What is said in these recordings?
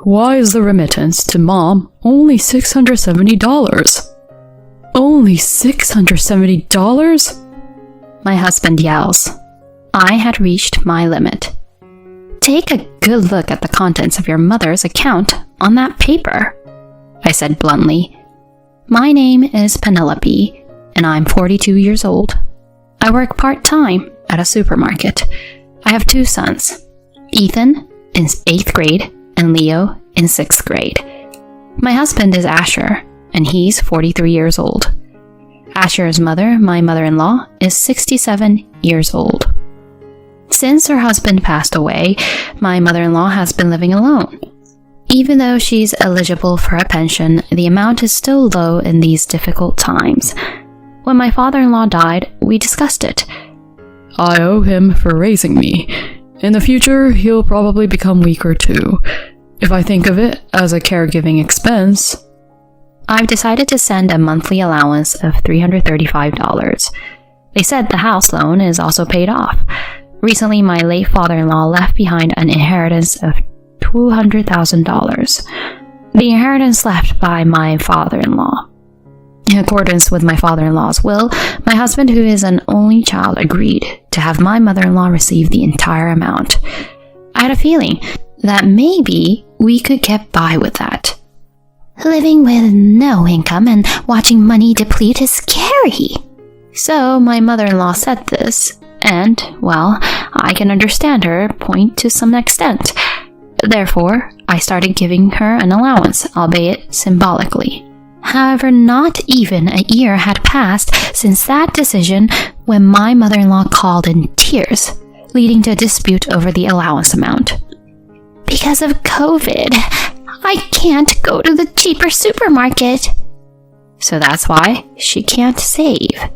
Why is the remittance to Mom only $670? Only $670? My husband yells. I had reached my limit. Take a good look at the contents of your mother's account on that paper, I said bluntly. My name is Penelope, and I'm 42 years old. I work part-time at a supermarket. I have 2 sons, Ethan in 8th grade and Leo in 6th grade. My husband is Asher, and he's 43 years old. Asher's mother, my mother-in-law, is 67 years old. Since her husband passed away, my mother-in-law has been living alone. Even though she's eligible for a pension, the amount is still low in these difficult times. When my father-in-law died, we discussed it. I owe him for raising me. In the future, he'll probably become weaker too. If I think of it as a caregiving expense, I've decided to send a monthly allowance of $335. They said the house loan is also paid off. Recently, my late father-in-law left behind an inheritance of $200,000. The inheritance left by my father-in-law. In accordance with my father-in-law's will, my husband, who is an only child, agreed to have my mother-in-law receive the entire amount. I had a feeling that maybe we could get by with that. Living with no income and watching money deplete is scary. So my mother-in-law said this, and, well, I can understand her point to some extent. Therefore, I started giving her an allowance, albeit symbolically. However, not even a year had passed since that decision when my mother-in-law called in tears, leading to a dispute over the allowance amount. Because of COVID, I can't go to the cheaper supermarket. So that's why she can't save.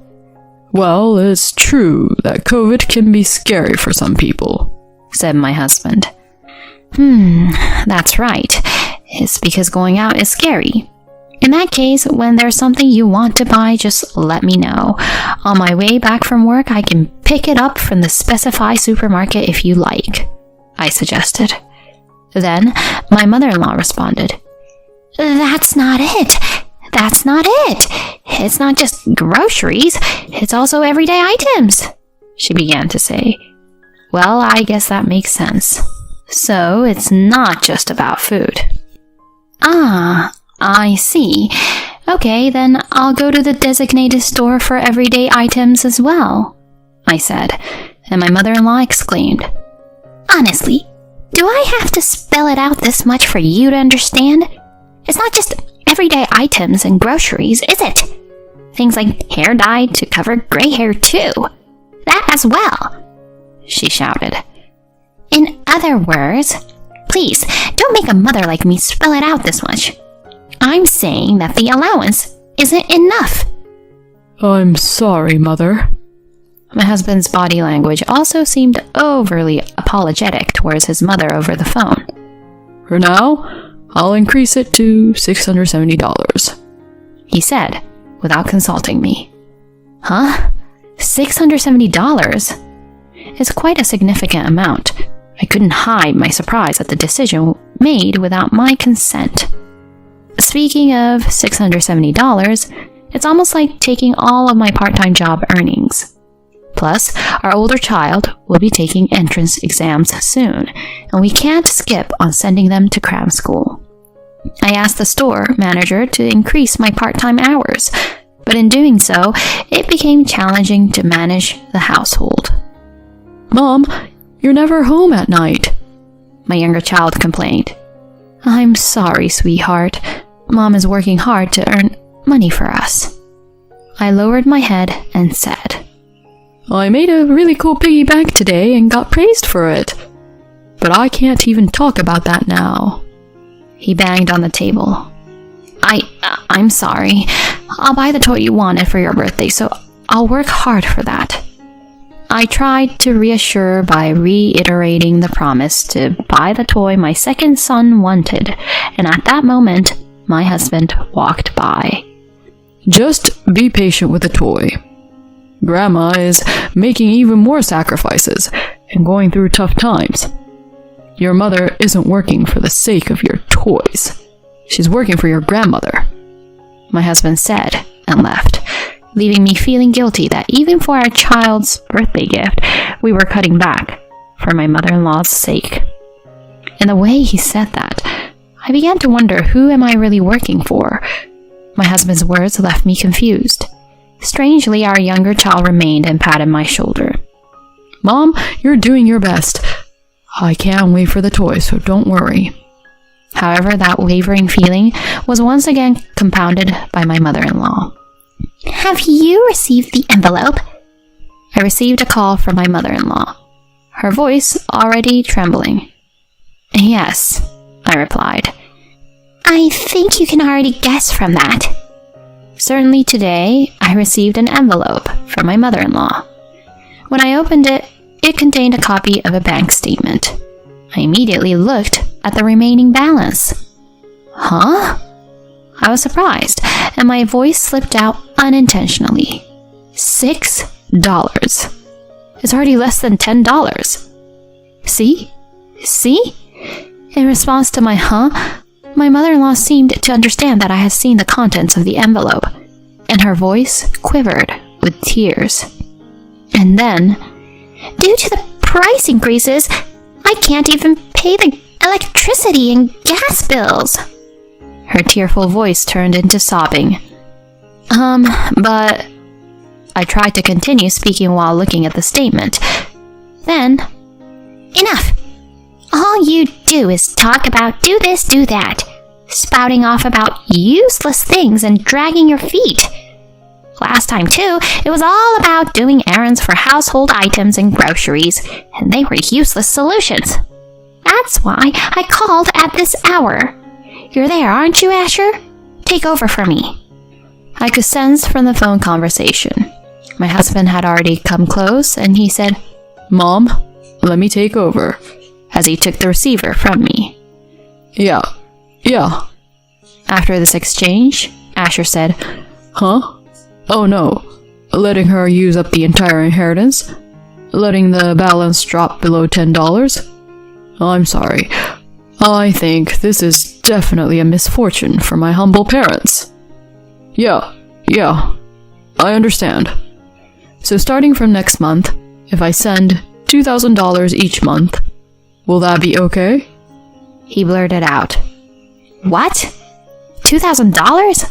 Well, it's true that COVID can be scary for some people, said my husband. That's right. It's because going out is scary. In that case, when there's something you want to buy, just let me know. On my way back from work, I can pick it up from the specified supermarket if you like, I suggested. Then, my mother-in-law responded, That's not it. That's not it. It's not just groceries. It's also everyday items, she began to say. Well, I guess that makes sense. So, it's not just about food. Ah, I see. Okay, then I'll go to the designated store for everyday items as well, I said, and my mother-in-law exclaimed, Honestly, do I have to spell it out this much for you to understand? It's not just everyday items and groceries, is it? Things like hair dye to cover gray hair too. That as well, she shouted. In other words, please, don't make a mother like me spell it out this much. I'm saying that the allowance isn't enough. I'm sorry, Mother. My husband's body language also seemed overly apologetic towards his mother over the phone. For now, I'll increase it to $670, he said, without consulting me. Huh? $670? It's quite a significant amount. I couldn't hide my surprise at the decision made without my consent. Speaking of $670, it's almost like taking all of my part-time job earnings. Plus, our older child will be taking entrance exams soon, and we can't skip on sending them to cram school. I asked the store manager to increase my part-time hours, but in doing so, it became challenging to manage the household. Mom, you're never home at night, my younger child complained. I'm sorry, sweetheart. Mom is working hard to earn money for us. I lowered my head and said, I made a really cool piggy bank today and got praised for it. But I can't even talk about that now. He banged on the table. I'm sorry. I'll buy the toy you wanted for your birthday, so I'll work hard for that. I tried to reassure by reiterating the promise to buy the toy my second son wanted, and at that moment, my husband walked by. Just be patient with the toy. Grandma is making even more sacrifices and going through tough times. Your mother isn't working for the sake of your toys. She's working for your grandmother," my husband said and left, leaving me feeling guilty that even for our child's birthday gift, we were cutting back for my mother-in-law's sake. And the way he said that, I began to wonder, who am I really working for? My husband's words left me confused. Strangely, our younger child remained and patted my shoulder. "Mom, you're doing your best. I can't wait for the toys, so don't worry." However, that wavering feeling was once again compounded by my mother-in-law. "Have you received the envelope?" I received a call from my mother-in-law, her voice already trembling. "Yes," I replied. "I think you can already guess from that." Certainly today, I received an envelope from my mother-in-law. When I opened it, it contained a copy of a bank statement. I immediately looked at the remaining balance. Huh? I was surprised, and my voice slipped out unintentionally. $6. It's already less than $10. See? In response to my my mother-in-law seemed to understand that I had seen the contents of the envelope, and her voice quivered with tears. And then, "Due to the price increases, I can't even pay the electricity and gas bills." Her tearful voice turned into sobbing. But I tried to continue speaking while looking at the statement. Then, "Enough! All you do is talk about do this, do that, spouting off about useless things and dragging your feet. Last time, too, it was all about doing errands for household items and groceries, and they were useless solutions. That's why I called at this hour. You're there, aren't you, Asher? Take over for me." I could sense from the phone conversation. My husband had already come close, and he said, "Mom, let me take over," as he took the receiver from me. Yeah. After this exchange, Asher said, "Huh? Oh no. Letting her use up the entire inheritance? Letting the balance drop below $10? I'm sorry. I think this is definitely a misfortune for my humble parents." Yeah, I understand. So starting from next month, if I send $2,000 each month, will that be okay?" He blurted out. "What? $2,000?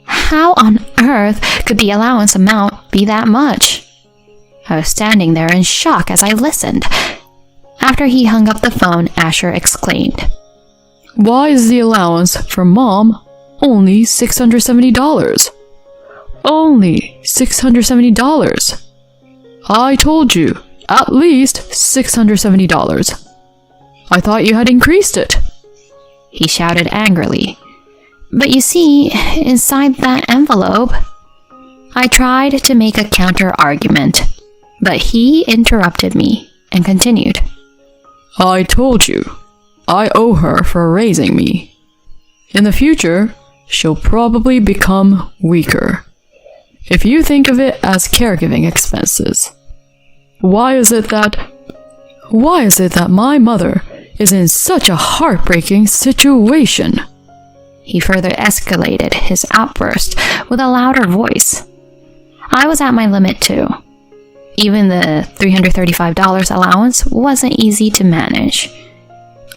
How on earth could the allowance amount be that much?" I was standing there in shock as I listened. After he hung up the phone, Asher exclaimed, "Why is the allowance for Mom only $670? Only $670. I told you, at least $670. I thought you had increased it." He shouted angrily. "But you see, inside that envelope..." I tried to make a counter-argument, but he interrupted me and continued. "I told you, I owe her for raising me. In the future, she'll probably become weaker. If you think of it as caregiving expenses, why is it that my mother is in such a heartbreaking situation?" He further escalated his outburst with a louder voice. I was at my limit too. Even the $335 allowance wasn't easy to manage.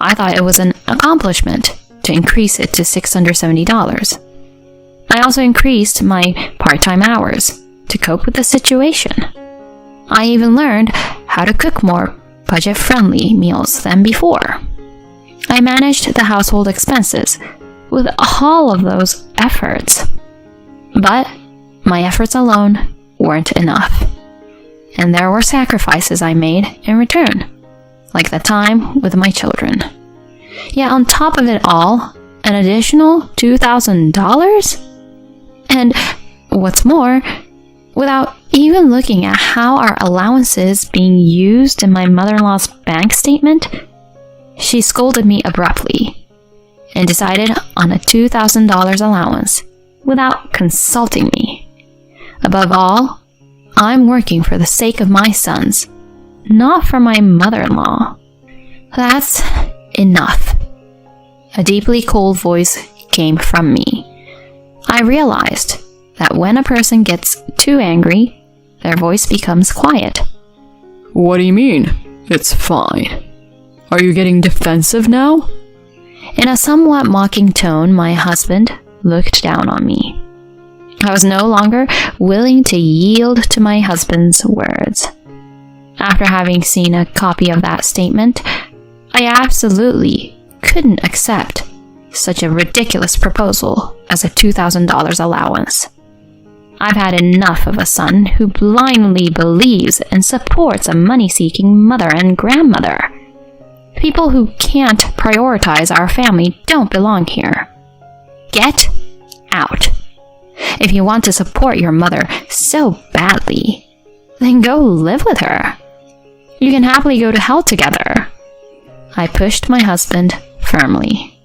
I thought it was an accomplishment to increase it to $670. I also increased my part-time hours to cope with the situation. I even learned how to cook more budget-friendly meals than before. I managed the household expenses with all of those efforts. But my efforts alone weren't enough. And there were sacrifices I made in return, like the time with my children. Yet on top of it all, an additional $2,000? And what's more, without even looking at how our allowance is being used in my mother-in-law's bank statement, she scolded me abruptly and decided on a $2,000 allowance without consulting me. Above all, I'm working for the sake of my sons, not for my mother-in-law. That's enough. A deeply cold voice came from me. I realized that when a person gets too angry, their voice becomes quiet. What do you mean? It's fine. Are you getting defensive now? In a somewhat mocking tone, my husband looked down on me. I was no longer willing to yield to my husband's words. After having seen a copy of that statement, I absolutely couldn't accept such a ridiculous proposal as a $2,000 allowance. I've had enough of a son who blindly believes and supports a money-seeking mother and grandmother. People who can't prioritize our family don't belong here. Get out. If you want to support your mother so badly, then go live with her. You can happily go to hell together. I pushed my husband firmly.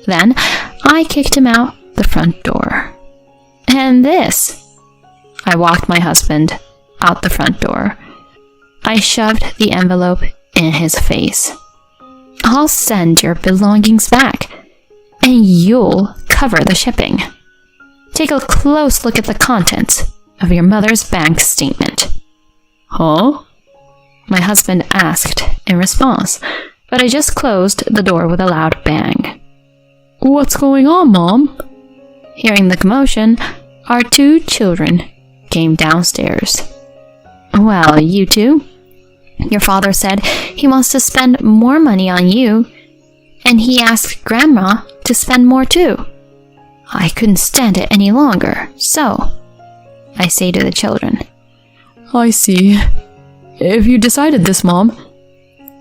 Then I kicked him out the front door. And this. I walked my husband out the front door. I shoved the envelope in his face. I'll send your belongings back, and you'll cover the shipping. Take a close look at the contents of your mother's bank statement. Huh? My husband asked in response, but I just closed the door with a loud bang. What's going on, Mom? Hearing the commotion, our two children came downstairs. Well, you two. Your father said he wants to spend more money on you, and he asked Grandma to spend more too. I couldn't stand it any longer, so I say to the children. I see. If you decided this, Mom,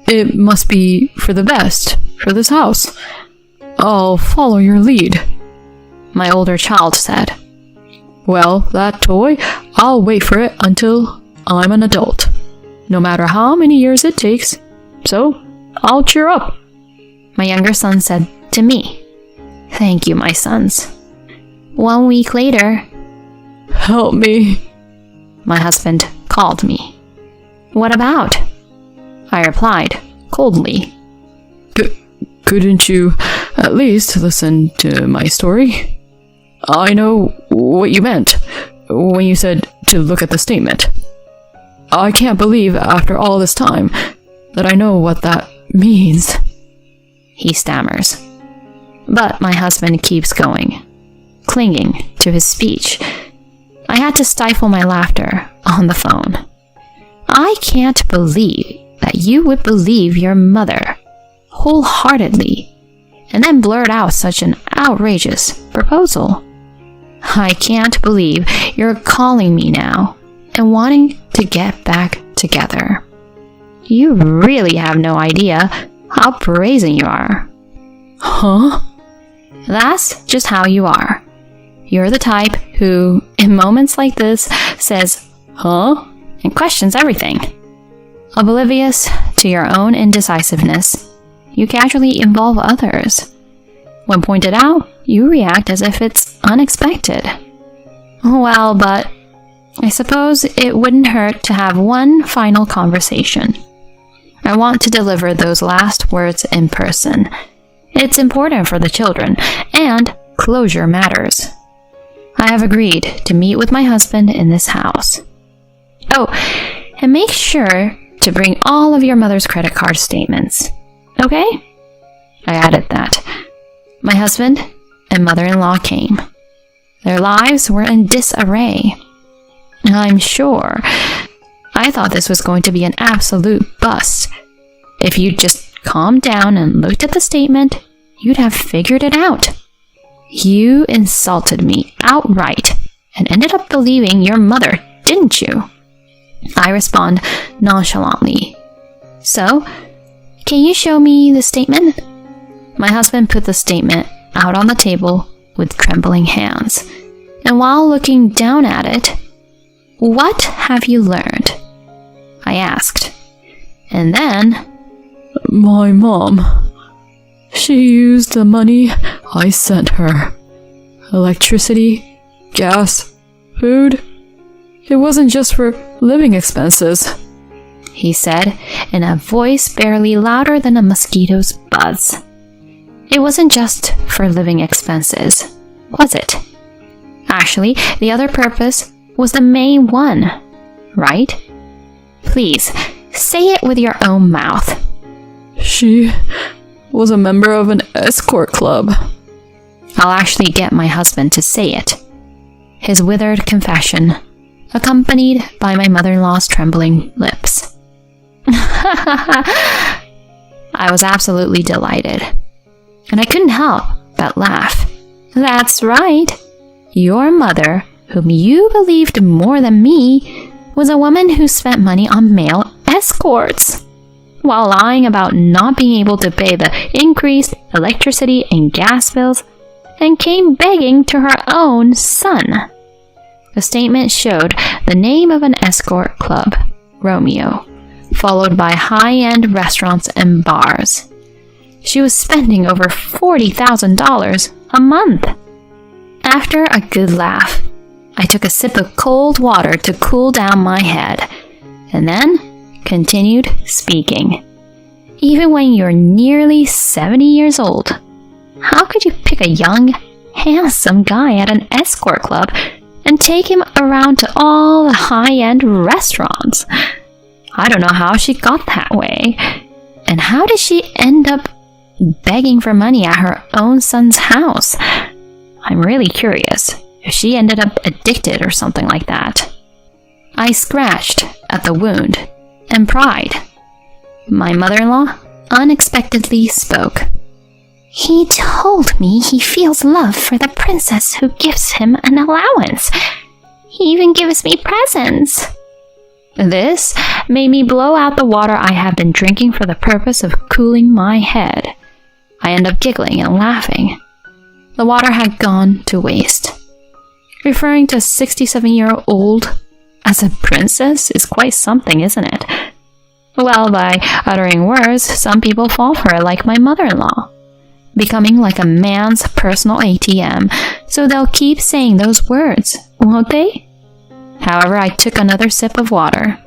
it must be for the best, for this house. I'll follow your lead. My older child said. Well, that toy, I'll wait for it until I'm an adult, no matter how many years it takes. So, I'll cheer up. My younger son said to me, Thank you, my sons. 1 week later, Help me. My husband called me. What about? I replied coldly. Couldn't you at least listen to my story? I know what you meant when you said to look at the statement. I can't believe after all this time that I know what that means. He stammers. But my husband keeps going, clinging to his speech. I had to stifle my laughter on the phone. I can't believe that you would believe your mother wholeheartedly and then blurt out such an outrageous proposal. I can't believe you're calling me now and wanting to get back together. You really have no idea how brazen you are. Huh? That's just how you are. You're the type who, in moments like this, says, huh? And questions everything. Oblivious to your own indecisiveness, you casually involve others. When pointed out, you react as if it's unexpected. Well, but I suppose it wouldn't hurt to have one final conversation. I want to deliver those last words in person. It's important for the children, and closure matters. I have agreed to meet with my husband in this house. Oh, and make sure to bring all of your mother's credit card statements. Okay? I added that. My husband and mother-in-law came. Their lives were in disarray. I'm sure I thought this was going to be an absolute bust. If you'd just calmed down and looked at the statement, you'd have figured it out. You insulted me outright and ended up believing your mother, didn't you? I respond nonchalantly. So, can you show me the statement? My husband put the statement out on the table with trembling hands, and while looking down at it, what have you learned? I asked. And then, my mom. She used the money I sent her. Electricity, gas, food. It wasn't just for living expenses. he said, in a voice barely louder than a mosquito's buzz. It wasn't just for living expenses, was it? Actually, the other purpose was the main one, right? Please, say it with your own mouth. She was a member of an escort club. I'll actually get my husband to say it. His withered confession, accompanied by my mother-in-law's trembling lips. I was absolutely delighted, and I couldn't help but laugh. That's right. Your mother, whom you believed more than me, was a woman who spent money on male escorts, while lying about not being able to pay the increased electricity and gas bills, and came begging to her own son. The statement showed the name of an escort club, Romeo, followed by high-end restaurants and bars. She was spending over $40,000 a month. After a good laugh, I took a sip of cold water to cool down my head, and then continued speaking. Even when you're nearly 70 years old, how could you pick a young, handsome guy at an escort club and take him around to all the high-end restaurants? I don't know how she got that way. And how did she end up begging for money at her own son's house? I'm really curious if she ended up addicted or something like that. I scratched at the wound and pried. My mother-in-law unexpectedly spoke. He told me he feels love for the princess who gives him an allowance. He even gives me presents. This made me blow out the water I had been drinking for the purpose of cooling my head. I ended up giggling and laughing. The water had gone to waste. Referring to a 67-year-old as a princess is quite something, isn't it? Well, by uttering words, some people fall for it, like my mother-in-law, becoming like a man's personal ATM, so they'll keep saying those words, won't they? However, I took another sip of water.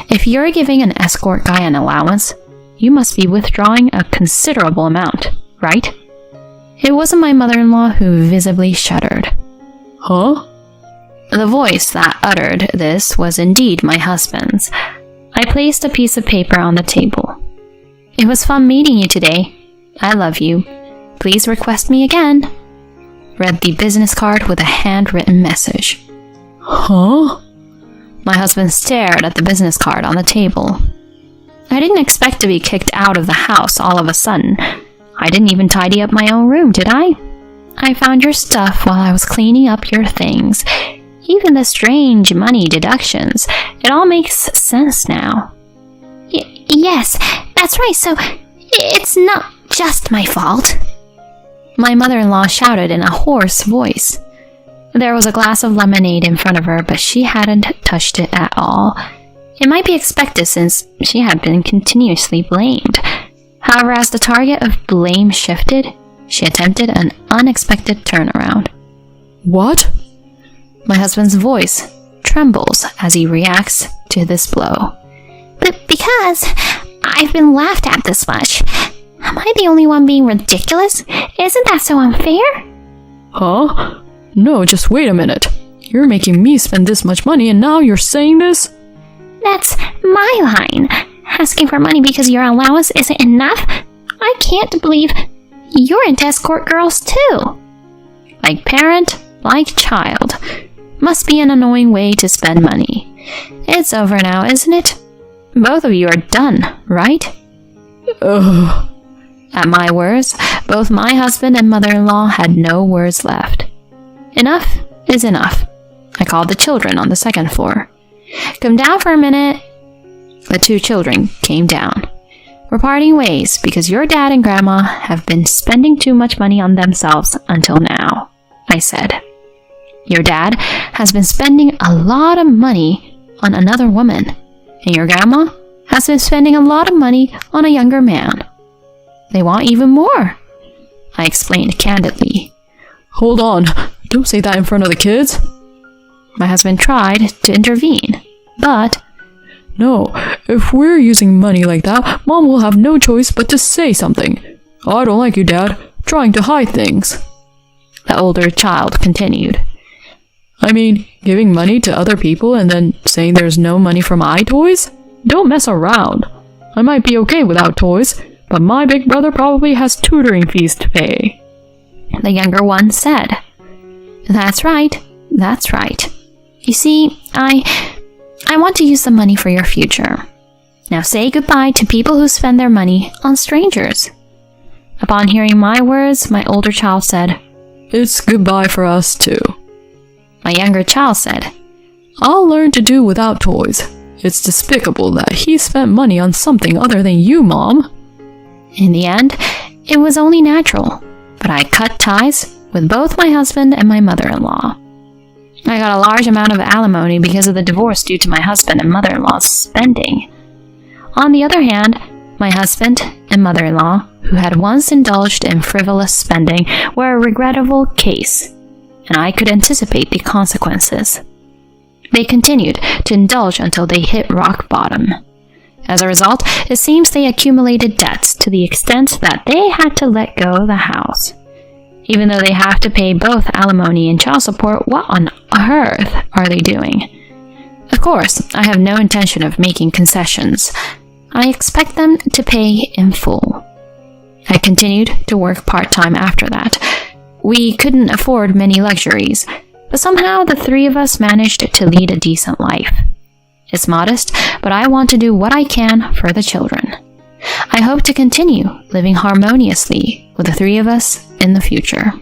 If you're giving an escort guy an allowance, you must be withdrawing a considerable amount, right? It wasn't my mother-in-law who visibly shuddered. Huh? The voice that uttered this was indeed my husband's. I placed a piece of paper on the table. It was fun meeting you today. I love you. Please request me again. Read the business card with a handwritten message. Huh? My husband stared at the business card on the table. I didn't expect to be kicked out of the house all of a sudden. I didn't even tidy up my own room, did I? I found your stuff while I was cleaning up your things. Even the strange money deductions. It all makes sense now. Yes, that's right, so it's not just my fault. My mother-in-law shouted in a hoarse voice. There was a glass of lemonade in front of her, but she hadn't touched it at all. It might be expected since she had been continuously blamed. However, as the target of blame shifted, she attempted an unexpected turnaround. What? My husband's voice trembles as he reacts to this blow. But because I've been laughed at this much, am I the only one being ridiculous? Isn't that so unfair? Huh? No, just wait a minute. You're making me spend this much money and now you're saying this? That's my line. Asking for money because your allowance isn't enough? I can't believe you're into escort girls too. Like parent, like child. Must be an annoying way to spend money. It's over now, isn't it? Both of you are done, right? Ugh. At my words, both my husband and mother-in-law had no words left. Enough is enough. I called the children on the second floor. Come down for a minute. The two children came down. We're parting ways because your dad and grandma have been spending too much money on themselves until now, I said. Your dad has been spending a lot of money on another woman, and your grandma has been spending a lot of money on a younger man. They want even more, I explained candidly. Hold on, don't say that in front of the kids. My husband tried to intervene, but No, if we're using money like that, Mom will have no choice but to say something. I don't like you, Dad, trying to hide things. The older child continued. I mean, giving money to other people and then saying there's no money for my toys? Don't mess around. I might be okay without toys, but my big brother probably has tutoring fees to pay. The younger one said, That's right. You see, I want to use the money for your future. Now say goodbye to people who spend their money on strangers. Upon hearing my words, my older child said, It's goodbye for us too. My younger child said, I'll learn to do without toys. It's despicable that he spent money on something other than you, Mom. In the end, it was only natural, but I cut ties with both my husband and my mother-in-law. I got a large amount of alimony because of the divorce due to my husband and mother-in-law's spending. On the other hand, my husband and mother-in-law, who had once indulged in frivolous spending, were a regrettable case, and I could anticipate the consequences. They continued to indulge until they hit rock bottom. As a result, it seems they accumulated debts to the extent that they had to let go of the house. Even though they have to pay both alimony and child support, what on earth are they doing? Of course, I have no intention of making concessions. I expect them to pay in full. I continued to work part-time after that. We couldn't afford many luxuries, but somehow the three of us managed to lead a decent life. It's modest, but I want to do what I can for the children. I hope to continue living harmoniously with the three of us in the future.